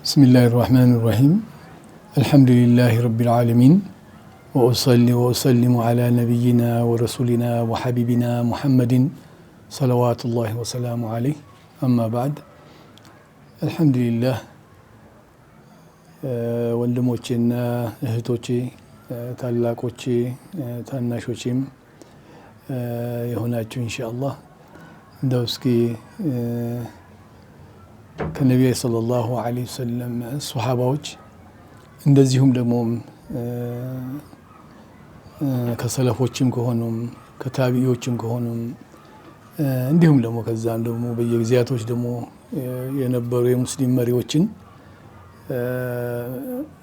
بسم الله الرحمن الرحيم الحمد لله رب العالمين وأصلي وأسلم على نبينا ورسولنا وحبيبنا محمد صلوات الله وسلامه عليه أما بعد الحمد لله ወንድሞቼና እህቶቼ ታላቆቼ ታናሾቼም የሆናችሁ ኢንሻአላህ እንደው እስኪ ከነቢዩ ሰለላሁ ዐለይሂ ወሰለም ሱሐባዎች እንደዚሁም ደግሞ ከሰለፎችም ከሆኑም ከታቢዮችም ከሆኑም እንዲሁም ደግሞ ከዛም ደግሞ በየጊዜያቶች ደግሞ የነበሩ የሙስሊም መሪዎችን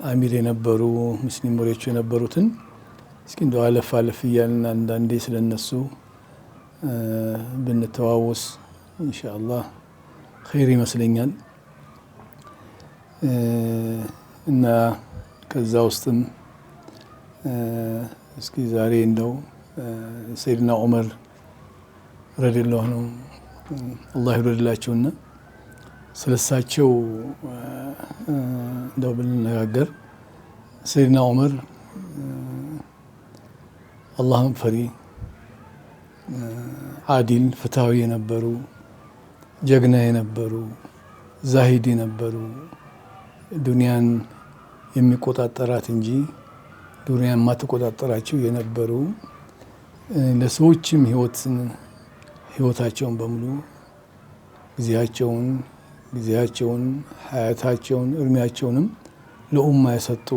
አሚር የነበሩ ሙስሊም መሪዎች የነበሩትን እስኪ እንደው አለፍ አለፍ እያልን አንዳንዴ ስለነሱ ብንተዋወስ ኢንሻአላህ ኸይር ይመስለኛል እና ከዛ ውስጥም እስኪ ዛሬ እንደው ሰይድና ዑመር ረዲየላሁ ዐንሁ አላህ ይወድላቸውና ስለሳቸው እንደው ብንነጋገር ሰይድና ዑመር አላህን ፈሪ አዲል ፍትሃዊ የነበሩ ጀግና የነበሩ ዛሂድ የነበሩ ዱንያን የሚቆጣጠራት እንጂ ዱንያን ማትቆጣጠራቸው የነበሩ ለሰዎችም ህይወታቸውን በሙሉ ጊዜያቸውን ሀያታቸውን እድሜያቸውንም ለኡማ የሰጡ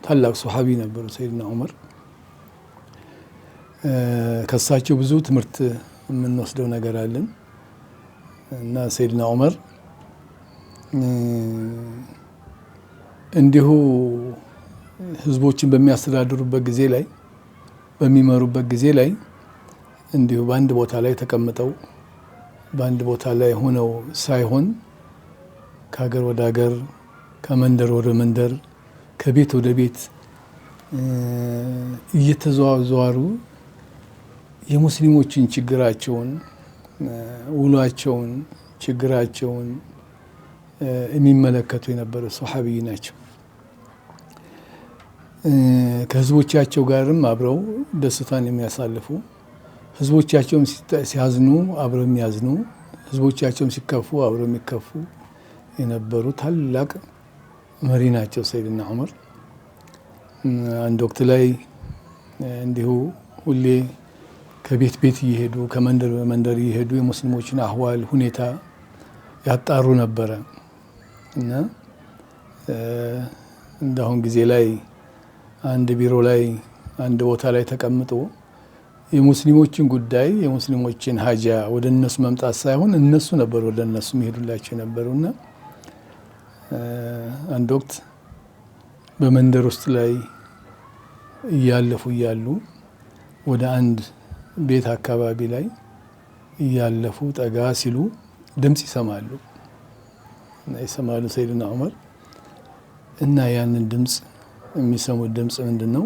ታላቅ ሱሐቢ ነበሩ ሰይድና ዑመር። ከሳቸው ብዙ ትምህርት የምንወስደው ነገር አለን እና ሰይድና ዑመር እንዲሁ ህዝቦችን በሚያስተዳድሩበት ጊዜ ላይ በሚመሩበት ጊዜ ላይ እንዲሁ በአንድ ቦታ ላይ ተቀምጠው በአንድ ቦታ ላይ ሆነው ሳይሆን ከሀገር ወደ ሀገር ከመንደር ወደ መንደር ከቤት ወደ ቤት እየተዘዋወሩ የሙስሊሞችን ችግራቸውን ውሏቸውን ችግራቸውን የሚመለከቱ የነበሩ ሱሐቢይ ናቸው። ከህዝቦቻቸው ጋርም አብረው ደስታን የሚያሳልፉ ህዝቦቻቸውም ሲያዝኑ አብረው የሚያዝኑ ህዝቦቻቸውም ሲከፉ አብረው የሚከፉ የነበሩ ታላቅ መሪ ናቸው ሰይድና ዑመር። አንድ ወቅት ላይ እንዲሁ ሁሌ ከቤት ቤት እየሄዱ ከመንደር በመንደር እየሄዱ የሙስሊሞችን አህዋል ሁኔታ ያጣሩ ነበረ እና እንዳሁን ጊዜ ላይ አንድ ቢሮ ላይ አንድ ቦታ ላይ ተቀምጦ የሙስሊሞችን ጉዳይ የሙስሊሞችን ሀጃ ወደ እነሱ መምጣት ሳይሆን እነሱ ነበሩ ወደ እነሱ የሚሄዱላቸው የነበሩና አንድ ወቅት በመንደር ውስጥ ላይ እያለፉ እያሉ ወደ አንድ ቤት አካባቢ ላይ እያለፉ ጠጋ ሲሉ ድምጽ ይሰማሉ ሰይድና ዑመር እና ያንን ድምጽ የሚሰሙት ድምጽ ምንድነው?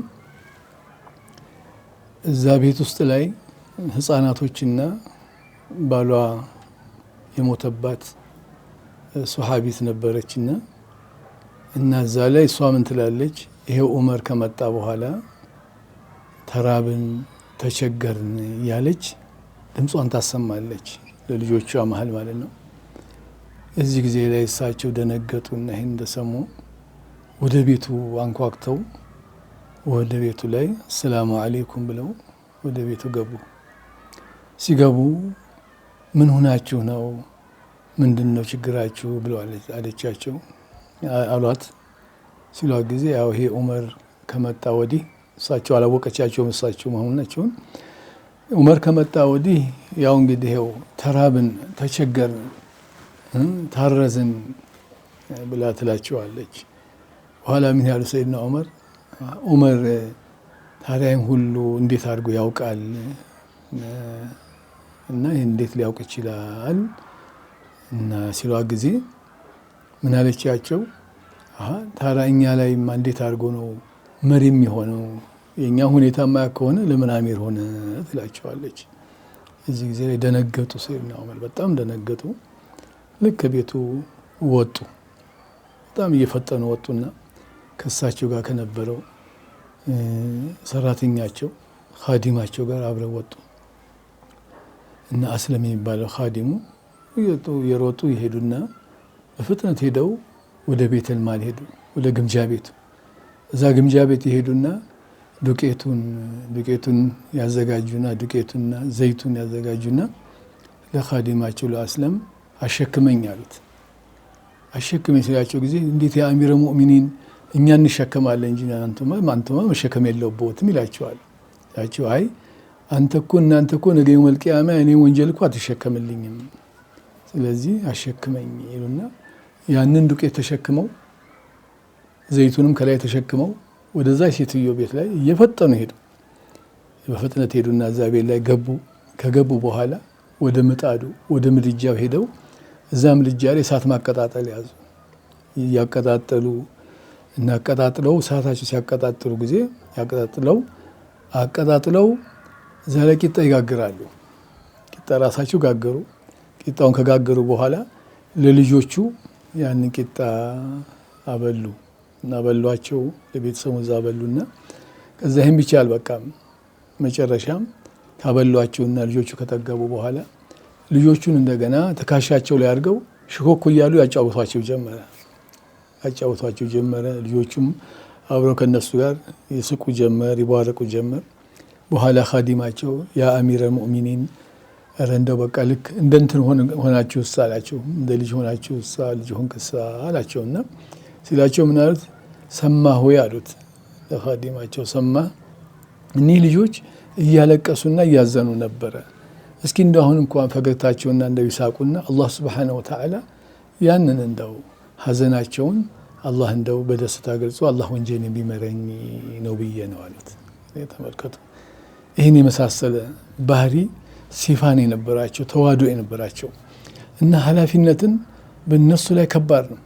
እዛ ቤት ውስጥ ላይ ህፃናቶችና ባሏ የሞተባት ሱሐቢት ነበረችና እና እዛ ላይ እሷ ምን ትላለች? ይሄው ዑመር ከመጣ በኋላ ተራብን ተቸገርን ያለች ድምጿን ታሰማለች ለልጆቿ መሀል ማለት ነው። እዚህ ጊዜ ላይ እሳቸው ደነገጡና ይሄን እንደሰሙ ወደ ቤቱ አንኳኩተው ወደ ቤቱ ላይ ሰላም አለይኩም ብለው ወደ ቤቱ ገቡ። ሲገቡ ምን ሆናችሁ ነው? ምንድነው ችግራችሁ? ብለው አለቻቸው አሏት። ሲሏት ጊዜ ያው ይሄ ዑመር ከመጣ ወዲህ እሳቸው አላወቀቻቸውም እሳቸው መሆናቸውን። ዑመር ከመጣ ወዲህ ያው እንግዲህ ይኸው ተራብን ተቸገርን ታረዝን ብላ ትላቸዋለች። በኋላ ምን ያሉ ሰይድና ዑመር ታዲያን ሁሉ እንዴት አድርጎ ያውቃል እና እንዴት ሊያውቅ ይችላል? እና ሲሏት ጊዜ ምን አለቻቸው? ታዲያ እኛ ላይማ እንዴት አድርጎ ነው መሪ የሚሆነው? የኛ ሁኔታ ማያ ከሆነ ለምን አሚር ሆነ ትላቸዋለች። እዚህ ጊዜ ላይ ደነገጡ ሰይድና ዑመር በጣም ደነገጡ። ልክ ቤቱ ወጡ። በጣም እየፈጠኑ ወጡና ከሳቸው ጋር ከነበረው ሰራተኛቸው ኻዲማቸው ጋር አብረው ወጡ እና አስለም የሚባለው ኻዲሙ የሮጡ ይሄዱና በፍጥነት ሄደው ወደ ቤተል ማል ሄዱ። ወደ ግምጃ ቤቱ እዛ ግምጃ ቤት ይሄዱና ዱቄቱን ያዘጋጁና ዱቄቱንና ዘይቱን ያዘጋጁና ለኻዲማቸው ለአስለም አሸክመኝ አሉት። አሸክመኝ ሲላቸው ጊዜ እንዴት የአሚረ ሙእሚኒን እኛ እንሸከማለን እንጂ አንተማ መሸከም የለብዎትም ይላቸዋል። ያቸው አይ እናንተ እኮ ነገ የውመል ቂያማ እኔ ወንጀል እኮ አትሸከምልኝም፣ ስለዚህ አሸክመኝ ይሉና ያንን ዱቄት ተሸክመው ዘይቱንም ከላይ ተሸክመው ወደዛ ሴትዮ ቤት ላይ እየፈጠኑ ሄዱ። በፍጥነት ሄዱና እዛ ቤት ላይ ገቡ። ከገቡ በኋላ ወደ ምጣዱ ወደ ምድጃው ሄደው እዛ ምድጃ ላይ እሳት ማቀጣጠል ያዙ። ያቀጣጠሉ እና አቀጣጥለው እሳታቸው ሲያቀጣጥሉ ጊዜ አቀጣጥለው እዛ ላይ ቂጣ ይጋግራሉ። ቂጣ ራሳቸው ጋገሩ። ቂጣውን ከጋገሩ በኋላ ለልጆቹ ያንን ቂጣ አበሉ እና በሏቸው። ለቤተሰቡ እዛ አበሉና ከዛ ይሄን ብቻ አልበቃም። መጨረሻም ካበሏቸውና ልጆቹ ከጠገቡ በኋላ ልጆቹን እንደገና ተካሻቸው ላይ አድርገው ሽኮኮ እያሉ ያጫውቷቸው ጀመረ። ልጆቹም አብረው ከነሱ ጋር ይስቁ ጀመር፣ ይባረቁ ጀመር። በኋላ ኻዲማቸው ያ አሚረ ሙእሚኒን ኧረ እንደው በቃ ልክ እንደ እንትን ሆናችሁ አላቸው። እንደ ልጅ ሆናችሁ ልጅ ሆንክሳ አላቸውና ሲላቸው ምን አሉት? ሰማህ ወይ አሉት ለኻዲማቸው። ሰማህ እኒህ ልጆች እያለቀሱና እያዘኑ ነበረ። እስኪ እንደው አሁን እንኳን ፈገግታቸውና እንደው ይሳቁና አላህ ሱብሓነሁ ወተዓላ ያንን እንደው ሐዘናቸውን አላህ እንደው በደስታ ገልጾ አላህ ወንጀልን የሚመረኝ ነው ብዬ ነው አሉት። ተመልከቱ፣ ይህን የመሳሰለ ባህሪ ሲፋን የነበራቸው ተዋዶ የነበራቸው እና ኃላፊነትን በእነሱ ላይ ከባድ ነው።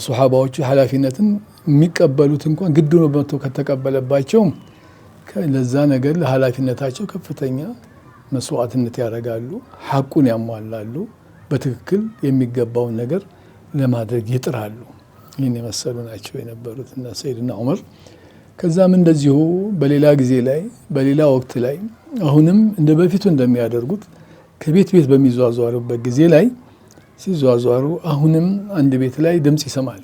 ሱሐባዎቹ ኃላፊነትን የሚቀበሉት እንኳን ግድ ነው በመቶ ከተቀበለባቸው ለዛ ነገር ለኃላፊነታቸው ከፍተኛ መስዋዕትነት ያደርጋሉ፣ ሐቁን ያሟላሉ፣ በትክክል የሚገባውን ነገር ለማድረግ ይጥራሉ። ይህን የመሰሉ ናቸው የነበሩት እና ሰይድና ዑመር። ከዛም እንደዚሁ በሌላ ጊዜ ላይ በሌላ ወቅት ላይ አሁንም እንደ በፊቱ እንደሚያደርጉት ከቤት ቤት በሚዟዟሩበት ጊዜ ላይ ሲዟዟሩ አሁንም አንድ ቤት ላይ ድምጽ ይሰማሉ።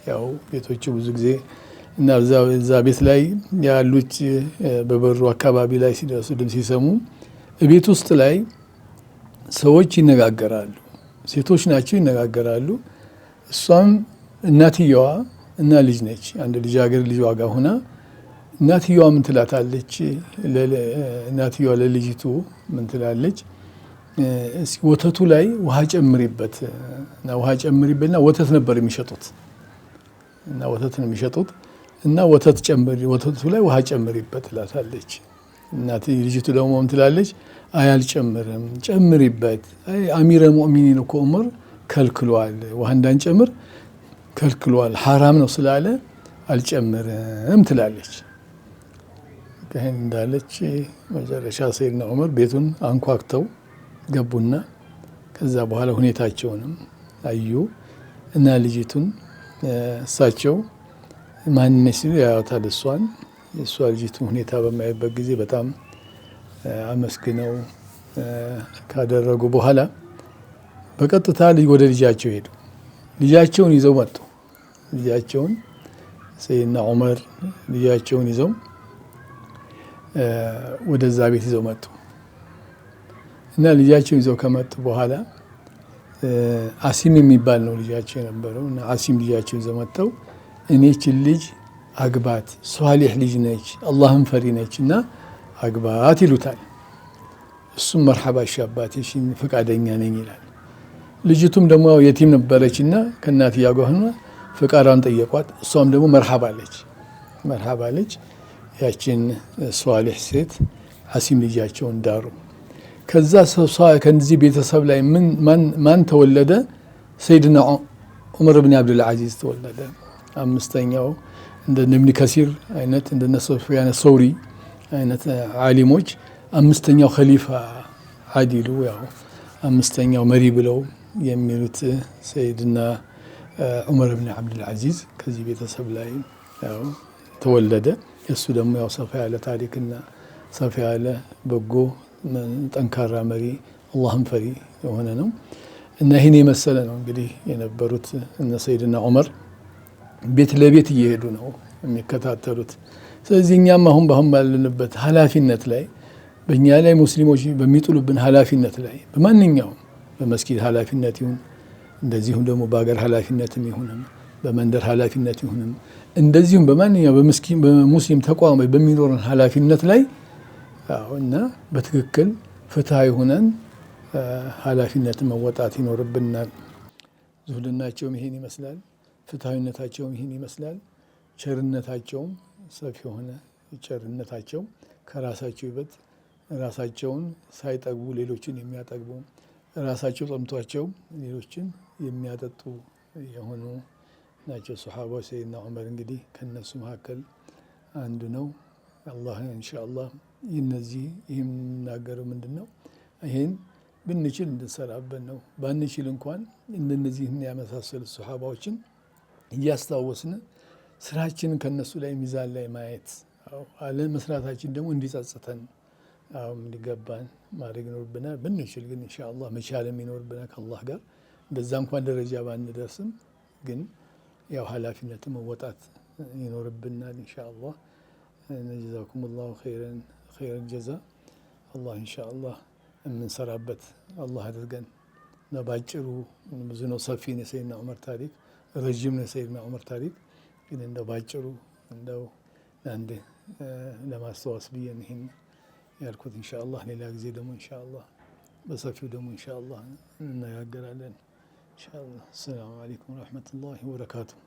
ያው ቤቶቹ ብዙ ጊዜ እና እዛ ቤት ላይ ያሉት በበሩ አካባቢ ላይ ሲደርሱ ድምጽ ሲሰሙ ቤት ውስጥ ላይ ሰዎች ይነጋገራሉ። ሴቶች ናቸው ይነጋገራሉ። እሷም እናትየዋ እና ልጅ ነች። አንድ ልጃገረድ ልጅ ዋጋ ሆና እናትየዋ ምን ትላታለች? እናትየዋ ለልጅቱ ምን ትላለች? ወተቱ ላይ ውሃ ጨምሪበት እና ውሃ ጨምሪበትና ወተት ነበር የሚሸጡት እና ወተት ነው የሚሸጡት እና ወተት ጨምሪ ወተቱ ላይ ውሃ ጨምሪበት ትላታለች። እናት ልጅቱ ደግሞ ምን ትላለች? አይ አልጨምርም፣ ጨምሪበት። አይ አሚረ ሙእሚኒን እኮ ዑመር ከልክሏል፣ ውሃ እንዳንጨምር ከልክሏል፣ ሐራም ነው ስላለ አልጨምርም ትላለች። ከህን እንዳለች መጨረሻ ሰይድና ዑመር ቤቱን አንኳክተው ገቡና ከዛ በኋላ ሁኔታቸውንም አዩ እና ልጅቱን እሳቸው ማንነሽ ሲሉ ያዩታል። እሷን የእሷ ልጅቱን ሁኔታ በማይበት ጊዜ በጣም አመስግነው ካደረጉ በኋላ በቀጥታ ወደ ልጃቸው ሄዱ። ልጃቸውን ይዘው መጡ። ልጃቸውን ሰይድና ዑመር ልጃቸውን ይዘው ወደዛ ቤት ይዘው መጡ እና ልጃቸውን ይዘው ከመጡ በኋላ አሲም የሚባል ነው ልጃቸው የነበረው እና አሲም ልጃቸውን ይዘው መጥተው እኔችን ልጅ አግባት፣ ሷሊህ ልጅ ነች፣ አላህን ፈሪ ነች እና አግባት ይሉታል። እሱም መርሐባ እሺ አባቴ እሺ ፈቃደኛ ነኝ ይላል። ልጅቱም ደግሞ የቲም ነበረችና ከእናትያ ጋር ሆና ፍቃዷን ጠየቋት። እሷም ደግሞ መርሐባ አለች። ያችን ሷሊህ ሴት አሲም ልጃቸውን ዳሩ። ከዛ ከዚህ ቤተሰብ ላይ ማን ተወለደ? ሰይድና ዑመር ብን አብዱል አዚዝ ተወለደ። አምስተኛው እንደ ኢብኑ ከሲር አይነት እንደ ሱፊያን ሰውሪ አይነት ዓሊሞች አምስተኛው ኸሊፋ አዲሉ ያው አምስተኛው መሪ ብለው የሚሉት ሰይድና ዑመር ብን ዓብድልዓዚዝ ከዚህ ቤተሰብ ላይ ተወለደ። እሱ ደግሞ ያው ሰፋ ያለ ታሪክና ሰፋ ያለ በጎ ጠንካራ መሪ አላህን ፈሪ የሆነ ነው እና ይህን የመሰለ ነው እንግዲህ የነበሩት እነ ሰይድና ዑመር ቤት ለቤት እየሄዱ ነው የሚከታተሉት። ስለዚህ እኛም አሁን ባለንበት ኃላፊነት ላይ በእኛ ላይ ሙስሊሞች በሚጥሉብን ኃላፊነት ላይ በማንኛውም በመስጊድ ኃላፊነት ይሁን እንደዚሁም ደግሞ በሀገር ኃላፊነትም ይሁንም በመንደር ኃላፊነት ይሁንም እንደዚሁም በማንኛውም በሙስሊም ተቋም በሚኖረን ኃላፊነት ላይ እና በትክክል ፍትሃዊ ሆነን ኃላፊነትን መወጣት ይኖርብናል። ዙህድናቸውም ይሄን ይመስላል፣ ፍትሃዊነታቸውም ይሄን ይመስላል። ቸርነታቸውም ሰፊ የሆነ ቸርነታቸው ከራሳቸው ይበልጥ ራሳቸውን ሳይጠግቡ ሌሎችን የሚያጠግቡ ራሳቸው ጠምቷቸው ሌሎችን የሚያጠጡ የሆኑ ናቸው ሶሓባዎች። ሰይድና ዑመር እንግዲህ ከነሱ መካከል አንዱ ነው። አላህ ኢንሻአላህ እነዚህ የምናገረው ምንድን ነው ይሄን ብንችል እንድንሰራበት ነው። ባንችል እንኳን እነዚህን ያመሳሰሉት ሶሓባዎችን እያስታወስን ስራችንን ከነሱ ላይ ሚዛን ላይ ማየት አለመስራታችን ደግሞ እንዲጸጽተን እንዲገባን ማድረግ ይኖርብናል። ብንችል ግን ኢንሻአላህ መቻልም ይኖርብናል ከአላህ ጋር። በዛ እንኳን ደረጃ ባንደርስም ግን ያው ኃላፊነትን መወጣት ይኖርብናል ኢንሻአላህ። ጀዛኩሙላሁ ኸይረን ጀዛ። አላህ ኢንሻአላህ የምንሰራበት አላህ አድርገን። ባጭሩ ብዙ ነው፣ ሰፊ ነው የሰይድና ዑመር ታሪክ፣ ረጅም ነው የሰይድና ዑመር ታሪክ። ግን እንደው ባጭሩ እንደው አንድ ለማስታወስ ብዬ ነው ይሄን ያልኩት። ኢንሻአላህ ሌላ ጊዜ ደግሞ ኢንሻአላህ በሰፊው ደግሞ ኢንሻአላህ እንነጋገራለን ኢንሻአላህ። ሰላም አለይኩም ወራህመቱላሂ ወበረካቱሁ።